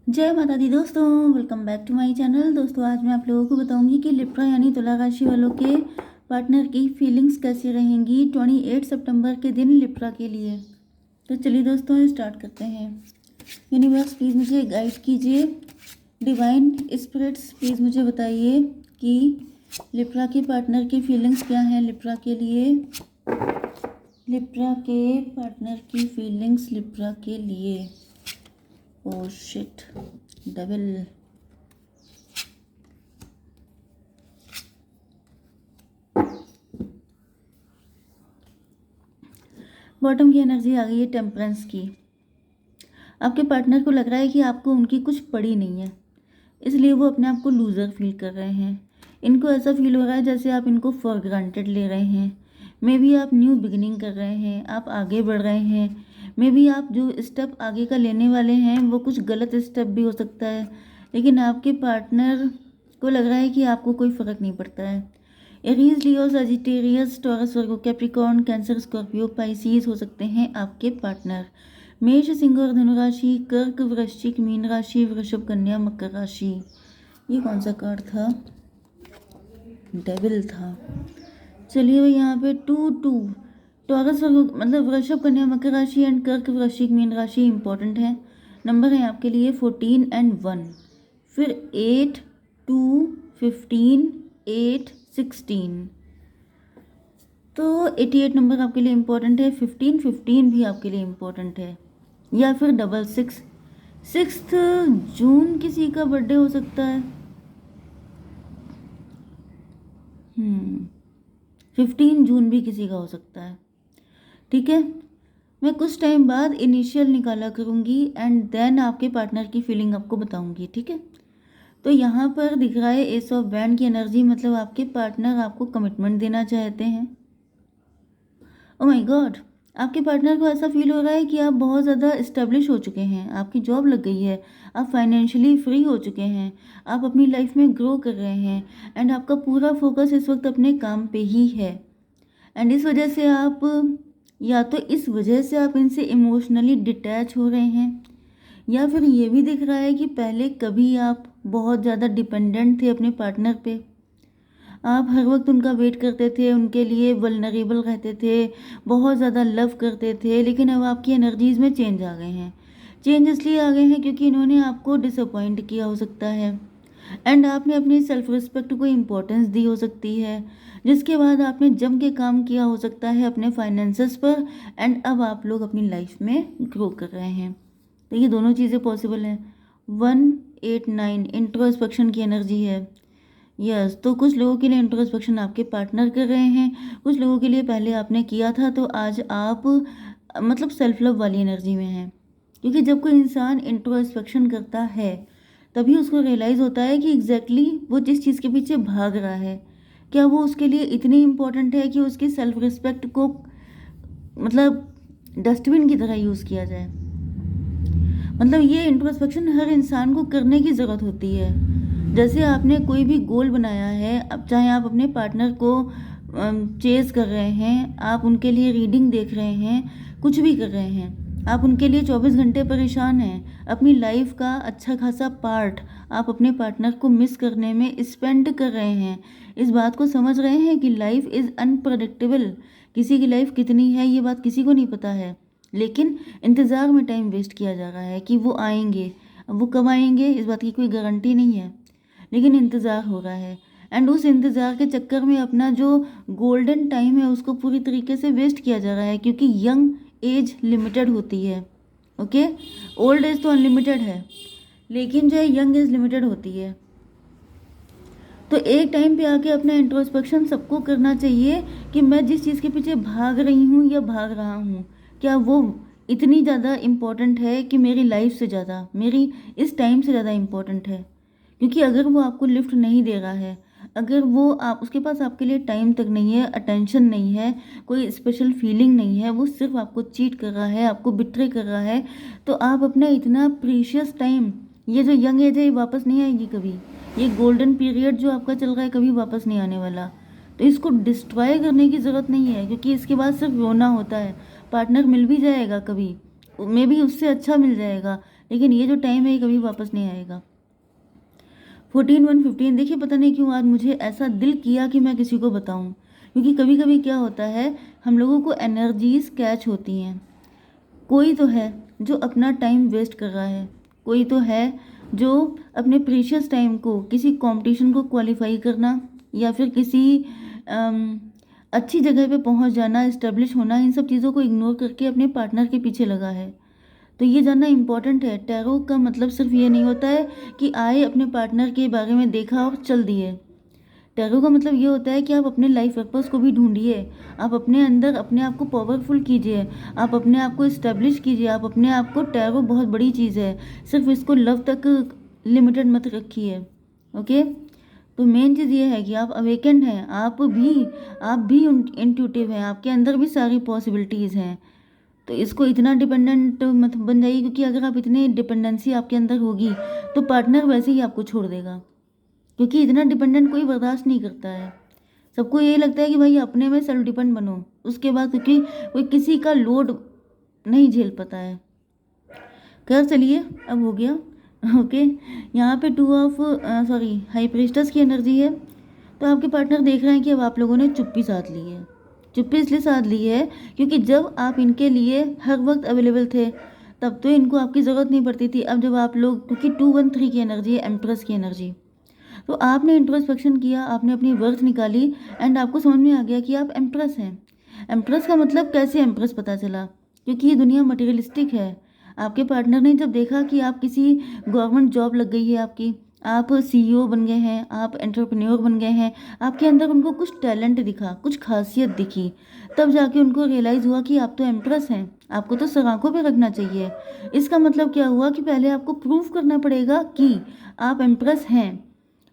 जय माता दी दोस्तों, welcome back to my channel. दोस्तों आज मैं आप लोगों को बताऊंगी कि लिब्रा यानी तुला राशि वालों के पार्टनर की फीलिंग्स कैसी रहेंगी 28 सितंबर के दिन लिब्रा के लिए। तो चलिए दोस्तों स्टार्ट करते हैं। यूनिवर्स प्लीज़ मुझे गाइड कीजिए। डिवाइन स्पिरिट्स प्लीज़ मुझे बताइए कि लिब्रा के पार्टनर की फीलिंग्स क्या हैं लिब्रा के लिए। लिब्रा के पार्टनर की फीलिंग्स लिब्रा के लिए। Oh shit, double. बॉटम की एनर्जी आ गई है टेम्परेंस की। आपके पार्टनर को लग रहा है कि आपको उनकी कुछ पड़ी नहीं है, इसलिए वो अपने आप को लूज़र फील कर रहे हैं। इनको ऐसा फील हो रहा है जैसे आप इनको फॉर ग्रांटेड ले रहे हैं। मे बी आप न्यू बिगिनिंग कर रहे हैं, आप आगे बढ़ रहे हैं। मे बी आप जो स्टेप आगे का लेने वाले हैं वो कुछ गलत स्टेप भी हो सकता है, लेकिन आपके पार्टनर को लग रहा है कि आपको कोई फ़र्क नहीं पड़ता है। एरीज, लियो, सजिटेरियस, टॉरस, वर्गो, कैप्रिकॉर्न, कैंसर, स्कॉर्पियो, पाइसीज हो सकते हैं आपके पार्टनर। मेष, सिंह और धनु राशि, कर्क, वृश्चिक, मीन राशि, वृषभ, कन्या, मकर राशि। ये कौन सा कार्ड था? डेविल था। चलिए भाई, यहाँ पे 2 2 टॉरस मतलब वृषभ, कन्या, मकर राशि एंड कर्क, वृश्चिक, मीन राशि इंपॉर्टेंट है। नंबर है आपके लिए 14 एंड 1, फिर 8 2 15 8 16। तो 88 नंबर आपके लिए इम्पोर्टेंट है। 15 भी आपके लिए इम्पोर्टेंट है, या फिर 66। 6 जून किसी का बर्थडे हो सकता है। 15 जून भी किसी का हो सकता है। ठीक है, मैं कुछ टाइम बाद इनिशियल निकाला करूँगी एंड देन आपके पार्टनर की फीलिंग आपको बताऊँगी। ठीक है, तो यहाँ पर दिख रहा है एस ऑफ बैंड की एनर्जी, मतलब आपके पार्टनर आपको कमिटमेंट देना चाहते हैं। ओ माय गॉड, आपके पार्टनर को ऐसा फील हो रहा है कि आप बहुत ज़्यादा इस्टेब्लिश हो चुके हैं, आपकी जॉब लग गई है, आप फाइनेंशियली फ्री हो चुके हैं, आप अपनी लाइफ में ग्रो कर रहे हैं एंड आपका पूरा फोकस इस वक्त अपने काम पे ही है। एंड इस वजह से आप, या तो इस वजह से आप इनसे इमोशनली डिटैच हो रहे हैं, या फिर ये भी दिख रहा है कि पहले कभी आप बहुत ज़्यादा डिपेंडेंट थे अपने पार्टनर पे। आप हर वक्त उनका वेट करते थे, उनके लिए वल्नरेबल रहते थे, बहुत ज़्यादा लव करते थे, लेकिन अब आपकी एनर्जीज़ में चेंज आ गए हैं। चेंज इसलिए आ गए हैं क्योंकि इन्होंने आपको डिसअपॉइंट किया हो सकता है एंड आपने अपनी सेल्फ रिस्पेक्ट को इम्पोर्टेंस दी हो सकती है, जिसके बाद आपने जम के काम किया हो सकता है अपने फाइनेंसेस पर एंड अब आप लोग अपनी लाइफ में ग्रो कर रहे हैं। तो ये दोनों चीज़ें पॉसिबल हैं। 189 इंट्रोस्पेक्शन की एनर्जी है। यस, तो कुछ लोगों के लिए इंट्रोस्पेक्शन आपके पार्टनर कर रहे हैं, कुछ लोगों के लिए पहले आपने किया था, तो आज आप मतलब सेल्फ लव वाली एनर्जी में हैं। क्योंकि जब कोई इंसान इंट्रोस्पेक्शन करता है तभी उसको रियलाइज़ होता है कि एग्जैक्टली वो जिस चीज़ के पीछे भाग रहा है, क्या वो उसके लिए इतनी इम्पोर्टेंट है कि उसकी सेल्फ रिस्पेक्ट को मतलब डस्टबिन की तरह यूज़ किया जाए। मतलब ये इंट्रोस्पेक्शन हर इंसान को करने की ज़रूरत होती है। जैसे आपने कोई भी गोल बनाया है, अब चाहे आप अपने पार्टनर को चेज़ कर रहे हैं, आप उनके लिए रीडिंग देख रहे हैं, कुछ भी कर रहे हैं, आप उनके लिए 24 घंटे परेशान हैं, अपनी लाइफ का अच्छा खासा पार्ट आप अपने पार्टनर को मिस करने में स्पेंड कर रहे हैं। इस बात को समझ रहे हैं कि लाइफ इज़ अनप्रडिक्टेबल। किसी की लाइफ कितनी है ये बात किसी को नहीं पता है, लेकिन इंतज़ार में टाइम वेस्ट किया जा रहा है कि वो आएंगे। अब वो कब आएंगे इस बात की कोई गारंटी नहीं है, लेकिन इंतज़ार हो रहा है एंड उस इंतज़ार के चक्कर में अपना जो गोल्डन टाइम है उसको पूरी तरीके से वेस्ट किया जा रहा है, क्योंकि यंग एज लिमिटेड होती है। ओके, ओल्ड एज तो अनलिमिटेड है, लेकिन जो है यंग एज लिमिटेड होती है। तो एक टाइम पे आके अपना इंट्रोस्पेक्शन सबको करना चाहिए कि मैं जिस चीज़ के पीछे भाग रही हूँ या भाग रहा हूँ, क्या वो इतनी ज़्यादा इम्पोर्टेंट है कि मेरी लाइफ से ज़्यादा, मेरी इस टाइम से ज़्यादा इम्पोर्टेंट है। क्योंकि अगर वो आपको लिफ्ट नहीं दे रहा है, अगर वो आप उसके पास आपके लिए टाइम तक नहीं है, अटेंशन नहीं है, कोई स्पेशल फीलिंग नहीं है, वो सिर्फ आपको चीट कर रहा है, आपको बिट्रे कर रहा है, तो आप अपना इतना प्रीशियस टाइम, ये जो यंग एज है ये वापस नहीं आएगी कभी। ये गोल्डन पीरियड जो आपका चल रहा है कभी वापस नहीं आने वाला। तो इसको डिस्ट्रॉय करने की ज़रूरत नहीं है, क्योंकि इसके बाद सिर्फ रोना होता है। पार्टनर मिल भी जाएगा कभी, मे भी उससे अच्छा मिल जाएगा, लेकिन ये जो टाइम है ये कभी वापस नहीं आएगा। 14/1/15, देखिए पता नहीं क्यों आज मुझे ऐसा दिल किया कि मैं किसी को बताऊं, क्योंकि कभी कभी क्या होता है, हम लोगों को एनर्जीज कैच होती हैं। कोई तो है जो अपना टाइम वेस्ट कर रहा है, कोई तो है जो अपने प्रीशियस टाइम को किसी कंपटीशन को क्वालिफाई करना या फिर किसी अम, अच्छी जगह पे पहुंच जाना, इस्टेब्लिश होना, इन सब चीज़ों को इग्नोर करके अपने पार्टनर के पीछे लगा है। तो ये जानना इम्पॉर्टेंट है, टैरो का मतलब सिर्फ ये नहीं होता है कि आए अपने पार्टनर के बारे में देखा और चल दिए। टैरो का मतलब ये होता है कि आप अपने लाइफ पर्पस को भी ढूंढिए, आप अपने अंदर अपने आप को पावरफुल कीजिए, आप अपने आप को इस्टेब्लिश कीजिए, आप अपने आप को, टैरो बहुत बड़ी चीज़ है, सिर्फ इसको लव तक लिमिटेड मत रखिए। ओके, तो मेन चीज़ ये है कि आप अवेकेंड हैं, आप भी इंट्यूटिव हैं, आपके अंदर भी सारी पॉसिबिलिटीज़ हैं। तो इसको इतना डिपेंडेंट मत बन जाइए, क्योंकि अगर आप इतने डिपेंडेंसी आपके अंदर होगी तो पार्टनर वैसे ही आपको छोड़ देगा, क्योंकि इतना डिपेंडेंट कोई बर्दाश्त नहीं करता है। सबको ये लगता है कि भाई अपने में सेल्फ डिपेंड बनो, उसके बाद क्योंकि कोई किसी का लोड नहीं झेल पाता है। खैर चलिए, अब हो गया। ओके, यहाँ पे हाई प्रीस्टस की एनर्जी है। तो आपके पार्टनर देख रहे हैं कि अब आप लोगों ने चुप्पी साध ली है। चुप्पी इसलिए साध ली है क्योंकि जब आप इनके लिए हर वक्त अवेलेबल थे तब तो इनको आपकी ज़रूरत नहीं पड़ती थी। अब जब आप लोग, क्योंकि 213 की एनर्जी है, एम्प्रेस की एनर्जी, तो आपने इंट्रोस्पेक्शन किया, आपने अपनी वर्थ निकाली एंड आपको समझ में आ गया कि आप एम्प्रेस हैं। एम्प्रेस का मतलब कैसे एम्प्रेस पता चला, क्योंकि ये दुनिया मटेरियलिस्टिक है। आपके पार्टनर ने जब देखा कि आप किसी गवर्नमेंट जॉब लग गई है आपकी, आप सीईओ बन गए हैं, आप एंटरप्रेन्योर बन गए हैं, आपके अंदर उनको कुछ टैलेंट दिखा, कुछ खासियत दिखी, तब जाके उनको रियलाइज़ हुआ कि आप तो एम्प्रेस हैं, आपको तो सर आंखों पे रखना चाहिए। इसका मतलब क्या हुआ कि पहले आपको प्रूव करना पड़ेगा कि आप एम्प्रेस हैं।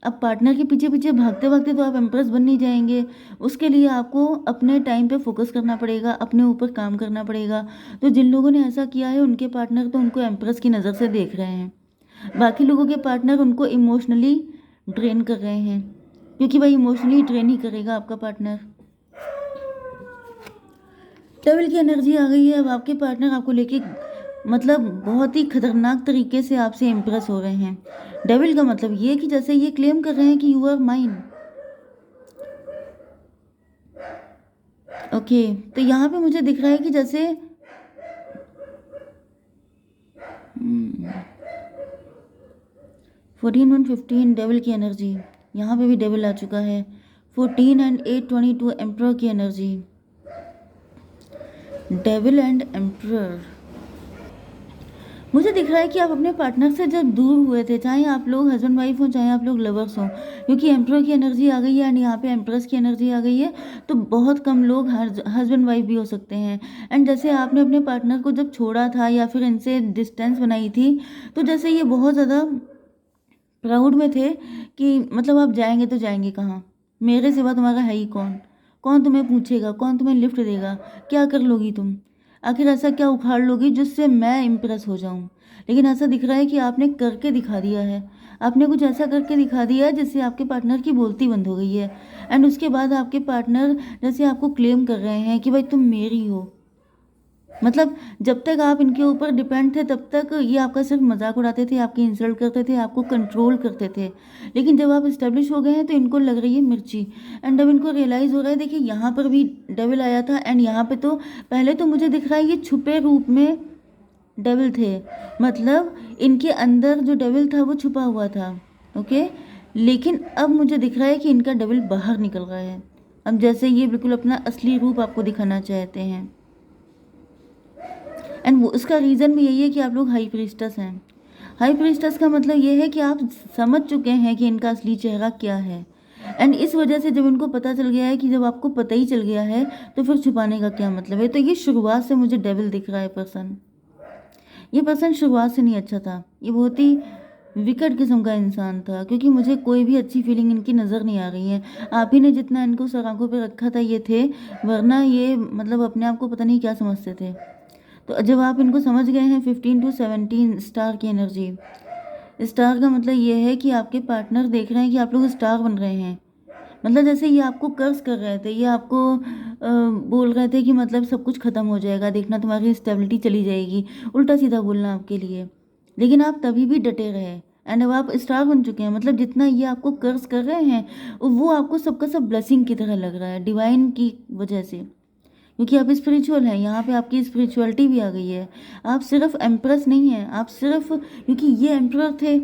अब पार्टनर के पीछे पीछे भागते भागते तो आप एम्प्रेस बन नहीं जाएंगे, उसके लिए आपको अपने टाइम पे फोकस करना पड़ेगा, अपने ऊपर काम करना पड़ेगा। तो जिन लोगों ने ऐसा किया है उनके पार्टनर तो उनको एम्प्रेस की नज़र से देख रहे हैं, बाकी लोगों के पार्टनर उनको इमोशनली ड्रेन कर रहे हैं, क्योंकि भाई इमोशनली ड्रेन ही करेगा आपका पार्टनर। डेविल की एनर्जी आ गई है। अब आपके पार्टनर आपको लेके मतलब बहुत ही खतरनाक तरीके से आपसे इम्प्रेस हो रहे हैं। डेविल का मतलब ये कि जैसे ये क्लेम कर रहे हैं कि यू आर माइन। ओके, तो यहाँ पे मुझे दिख रहा है कि जैसे 14/1/15 डेविल की एनर्जी, यहाँ पे भी डेविल आ चुका है। 14 एंड 8/22 एम्प्रर की एनर्जी, डेविल एंड एम्प्रर। मुझे दिख रहा है कि आप अपने पार्टनर से जब दूर हुए थे, चाहे आप लोग हस्बैंड वाइफ हो, चाहे आप लोग लवर्स हो, क्योंकि एम्प्रर की एनर्जी आ गई है एंड यहाँ पे एम्प्रेस की एनर्जी आ गई है, तो बहुत कम लोग हस्बैंड वाइफ भी हो सकते हैं। एंड जैसे आपने अपने पार्टनर को जब छोड़ा था या फिर इनसे डिस्टेंस बनाई थी, तो जैसे ये बहुत ज़्यादा प्राउड में थे कि मतलब आप जाएंगे तो जाएंगे कहाँ, मेरे सिवा तुम्हारा है ही कौन, कौन तुम्हें पूछेगा, कौन तुम्हें लिफ्ट देगा, क्या कर लोगी तुम, आखिर ऐसा क्या उखाड़ लोगी जिससे मैं इम्प्रेस हो जाऊं। लेकिन ऐसा दिख रहा है कि आपने करके दिखा दिया है, आपने कुछ ऐसा करके दिखा दिया है जिससे आपके पार्टनर की बोलती बंद हो गई है। एंड उसके बाद आपके पार्टनर जैसे आपको क्लेम कर रहे हैं कि भाई तुम मेरी हो। मतलब जब तक आप इनके ऊपर डिपेंड थे तब तक ये आपका सिर्फ मजाक उड़ाते थे, आपकी इंसल्ट करते थे, आपको कंट्रोल करते थे। लेकिन जब आप इस्टेब्लिश हो गए हैं तो इनको लग रही है मिर्ची। एंड अब इनको रियलाइज़ हो रहा है, देखिए यहाँ पर भी डेविल आया था एंड यहाँ पे तो पहले तो मुझे दिख रहा है ये छुपे रूप में डेविल थे, मतलब इनके अंदर जो डेविल था वो छुपा हुआ था। ओके, लेकिन अब मुझे दिख रहा है कि इनका डेविल बाहर निकल रहा है, अब जैसे ये बिल्कुल अपना असली रूप आपको दिखाना चाहते हैं। एंड वो उसका रीज़न भी यही है कि आप लोग हाई प्रीस्टस हैं। हाई प्रीस्टस का मतलब ये है कि आप समझ चुके हैं कि इनका असली चेहरा क्या है। एंड इस वजह से जब इनको पता चल गया है कि जब आपको पता ही चल गया है तो फिर छुपाने का क्या मतलब है। तो ये शुरुआत से मुझे डेविल दिख रहा है पर्सन। ये पर्सन शुरुआत से नहीं अच्छा था, ये बहुत ही विकट किस्म का इंसान था, क्योंकि मुझे कोई भी अच्छी फीलिंग इनकी नज़र नहीं आ रही है। आप ही ने जितना इनको सर आंखों पे रखा था ये थे, वरना ये मतलब अपने आप को पता नहीं क्या समझते थे। तो जब आप इनको समझ गए हैं, 15 to 17 स्टार की एनर्जी। स्टार का मतलब ये है कि आपके पार्टनर देख रहे हैं कि आप लोग स्टार बन रहे हैं। मतलब जैसे ये आपको कर्ज कर रहे थे, ये आपको बोल रहे थे कि मतलब सब कुछ ख़त्म हो जाएगा, देखना तुम्हारी स्टेबिलिटी चली जाएगी, उल्टा सीधा बोलना आपके लिए। लेकिन आप तभी भी डटे रहे एंड अब आप स्टार बन चुके हैं। मतलब जितना ये आपको कर्ज कर रहे हैं वो आपको सबका सब ब्लेसिंग की तरह लग रहा है, डिवाइन की वजह से, क्योंकि आप स्पिरिचुअल हैं। यहाँ पे आपकी स्पिरिचुअलिटी भी आ गई है। आप सिर्फ एम्प्रेस नहीं हैं, आप सिर्फ, क्योंकि ये एम्प्रर थे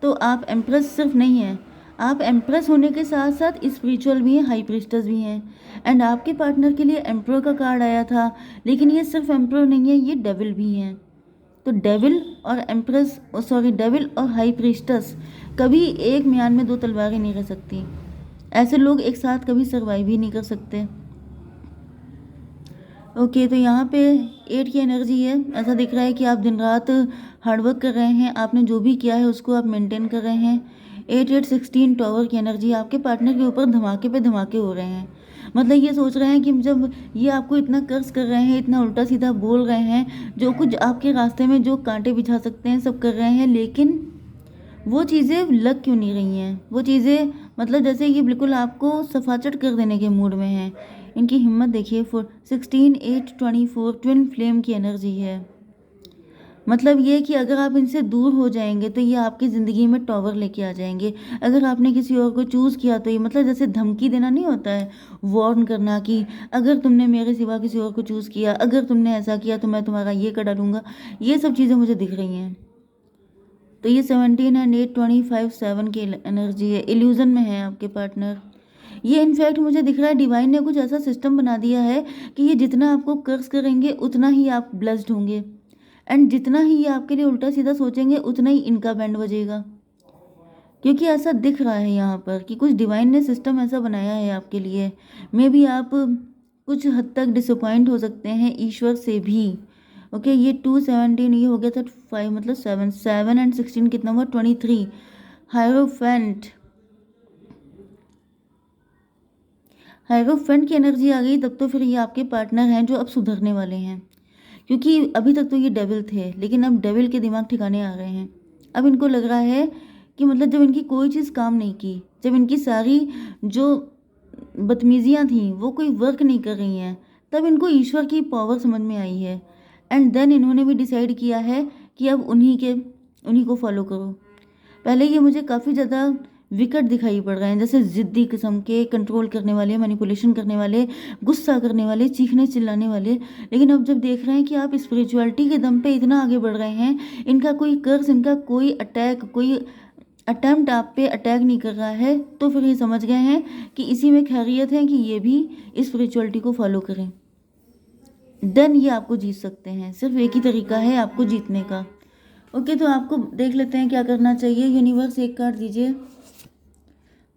तो आप एम्प्रेस सिर्फ नहीं हैं, आप एम्प्रेस होने के साथ साथ स्पिरिचुअल भी हैं, हाई प्रीस्टेस भी हैं। एंड आपके पार्टनर के लिए एम्प्रर का कार्ड आया था, लेकिन ये सिर्फ एम्प्रर नहीं है, ये डेविल भी हैं। तो डेविल और एम्प्रेस, सॉरी, डेविल और हाई प्रीस्टेस कभी एक म्यान में दो तलवारें नहीं रह सकती। ऐसे लोग एक साथ कभी सर्वाइव ही नहीं कर सकते। ओके, तो यहाँ पे 8 की एनर्जी है। ऐसा दिख रहा है कि आप दिन रात हार्डवर्क कर रहे हैं, आपने जो भी किया है उसको आप मेंटेन कर रहे हैं। 8 8 16 टॉवर की एनर्जी, आपके पार्टनर के ऊपर धमाके पे धमाके हो रहे हैं। मतलब ये सोच रहे हैं कि जब ये आपको इतना कर्ज कर रहे हैं, इतना उल्टा सीधा बोल रहे हैं, जो कुछ आपके रास्ते में जो कांटे बिछा सकते हैं सब कर रहे हैं, लेकिन वो चीज़ें लग क्यों नहीं रही हैं? वो चीज़ें मतलब जैसे ये बिल्कुल आपको सफाचट कर देने के मूड में हैं। इनकी हिम्मत देखिए। 16 8 24 ट्विन फ्लेम की एनर्जी है। मतलब ये कि अगर आप इनसे दूर हो जाएंगे तो ये आपकी ज़िंदगी में टॉवर लेके आ जाएंगे। अगर आपने किसी और को चूज़ किया तो ये मतलब जैसे धमकी देना नहीं होता है, वार्न करना कि अगर तुमने मेरे सिवा किसी और को चूज़ किया, अगर तुमने ऐसा किया तो मैं तुम्हारा ये कर डालूंगा। ये सब चीज़ें मुझे दिख रही हैं। तो ये 17 एंड 8 25 7 की एनर्जी है। इल्यूजन में है आपके पार्टनर। ये इनफैक्ट मुझे दिख रहा है डिवाइन ने कुछ ऐसा सिस्टम बना दिया है कि ये जितना आपको कर्ज करेंगे उतना ही आप ब्लेस्ड होंगे, एंड जितना ही ये आपके लिए उल्टा सीधा सोचेंगे उतना ही इनका बैंड बजेगा। क्योंकि ऐसा दिख रहा है यहाँ पर कि कुछ डिवाइन ने सिस्टम ऐसा बनाया है आपके लिए। मे बी आप कुछ हद तक डिसअपॉइंट हो सकते हैं ईश्वर से भी। ओके, ये 2 17 ये हो गया था 5 मतलब 7 7 एंड 16 कितना हुआ 23। हायरोफेंट, हायरोफेंट की एनर्जी आ गई। तब तो फिर ये आपके पार्टनर हैं जो अब सुधरने वाले हैं, क्योंकि अभी तक तो ये डेविल थे, लेकिन अब डेविल के दिमाग ठिकाने आ गए हैं। अब इनको लग रहा है कि मतलब जब इनकी कोई चीज़ काम नहीं की, जब इनकी सारी जो बदतमीजियाँ थीं वो कोई वर्क नहीं कर रही हैं, तब इनको ईश्वर की पावर समझ में आई है। एंड देन इन्होंने भी डिसाइड किया है कि अब उन्हीं को फॉलो करो। पहले ये मुझे काफ़ी ज़्यादा विकट दिखाई पड़ रहे हैं, जैसे ज़िद्दी किस्म के, कंट्रोल करने वाले, मैनिपुलेशन करने वाले, गुस्सा करने वाले, चीखने चिल्लाने वाले। लेकिन अब जब देख रहे हैं कि आप स्पिरिचुअलिटी के दम पे इतना आगे बढ़ रहे हैं, इनका कोई कर्ज, इनका कोई अटैक, कोई अटेम्प्ट आप पे अटैक नहीं कर रहा है, तो फिर ये समझ गए हैं कि इसी में खैरियत है कि ये भी स्पिरिचुअलिटी को फॉलो करें। देन ये आपको जीत सकते हैं। सिर्फ एक ही तरीका है आपको जीतने का। ओके, तो आपको देख लेते हैं क्या करना चाहिए। यूनिवर्स एक कार्ड दीजिए।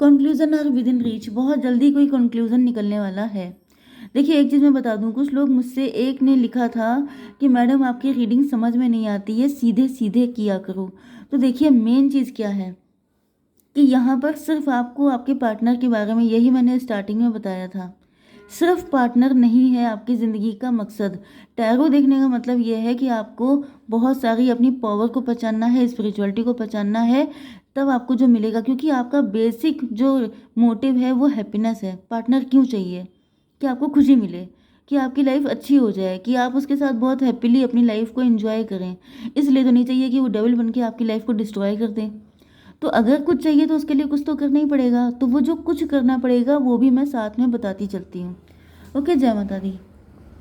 कंक्लूजन और विद इन रीच, बहुत जल्दी कोई कंक्लूजन निकलने वाला है। देखिए एक चीज़ मैं बता दूं, कुछ लोग मुझसे, एक ने लिखा था कि मैडम आपकी रीडिंग समझ में नहीं आती है, सीधे सीधे किया करो। तो देखिए मेन चीज़ क्या है कि यहाँ पर सिर्फ आपको आपके पार्टनर के बारे में, यही मैंने स्टार्टिंग में बताया था, सिर्फ पार्टनर नहीं है आपकी ज़िंदगी का मकसद। टैरो देखने का मतलब यह है कि आपको बहुत सारी अपनी पावर को पहचानना है, स्पिरिचुअलिटी को पहचानना है, तब आपको जो मिलेगा। क्योंकि आपका बेसिक जो मोटिव है वो हैप्पीनेस है। पार्टनर क्यों चाहिए? कि आपको खुशी मिले, कि आपकी लाइफ अच्छी हो जाए, कि आप उसके साथ बहुत हैप्पीली अपनी लाइफ को एंजॉय करें। इसलिए तो नहीं चाहिए कि वो डेविल बन के आपकी लाइफ को डिस्ट्रॉय कर दें। तो अगर कुछ चाहिए तो उसके लिए कुछ तो करना ही पड़ेगा। तो वो जो कुछ करना पड़ेगा वो भी मैं साथ में बताती चलती हूँ। ओके, जय माता दी।